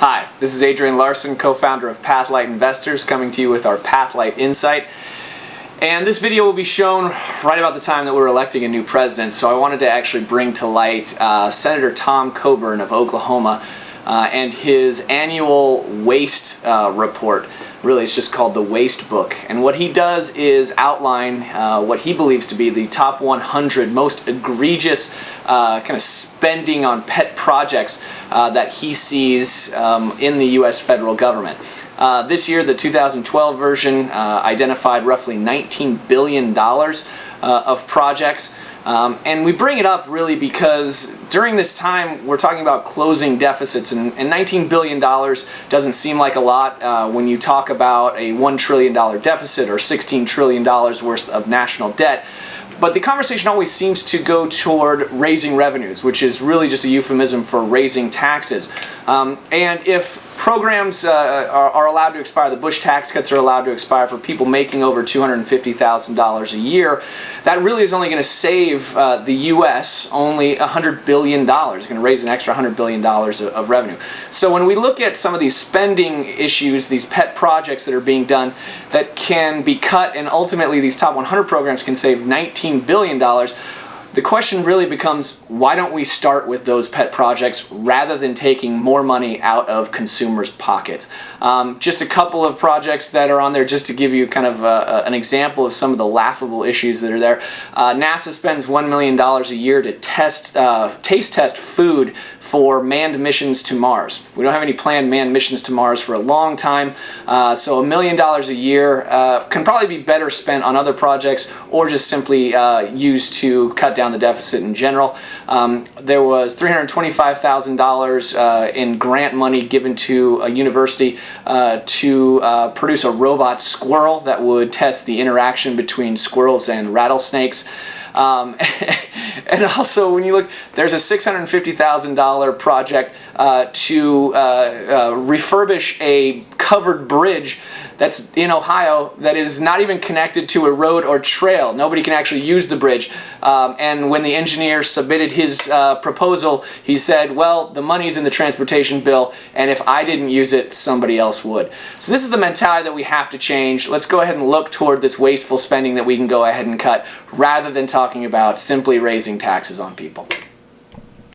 Hi, this is Adrian Larson, co-founder of Pathlight Investors, coming to you with our Pathlight Insight. And this video will be shown right about the time that we're electing a new president, so I wanted to actually bring to light Senator Tom Coburn of Oklahoma and his annual waste report. Really, it's just called the Waste Book. And what he does is outline what he believes to be the top 100 most egregious kind of spending on pet projects that he sees in the U.S. federal government. This year, the 2012 version identified roughly $19 billion of projects. And we bring it up really because during this time we're talking about closing deficits, and $19 billion doesn't seem like a lot when you talk about a $1 trillion deficit or $16 trillion worth of national debt. But the conversation always seems to go toward raising revenues, which is really just a euphemism for raising taxes. And if programs are allowed to expire, the Bush tax cuts are allowed to expire for people making over $250,000 a year, that really is only going to save the U.S. only $100 billion. It's going to raise an extra $100 billion of revenue. So when we look at some of these spending issues, these pet projects that are being done that can be cut, and ultimately these top 100 programs can save $19 billion, the question really becomes, why don't we start with those pet projects rather than taking more money out of consumers' pockets? Just a couple of projects that are on there just to give you kind of an example of some of the laughable issues that are there. NASA spends $1 million a year to taste test food for manned missions to Mars. We don't have any planned manned missions to Mars for a long time, so $1 million a year can probably be better spent on other projects or just simply used to cut down the deficit in general. There was $325,000 in grant money given to a university to produce a robot squirrel that would test the interaction between squirrels and rattlesnakes. And also, when you look, there's a $650,000 project to refurbish a covered bridge that's in Ohio that is not even connected to a road or trail. Nobody can actually use the bridge. And when the engineer submitted his proposal, he said, well, the money's in the transportation bill, and if I didn't use it, somebody else would. So this is the mentality that we have to change. Let's go ahead and look toward this wasteful spending that we can go ahead and cut, rather than talking about simply raising taxes on people.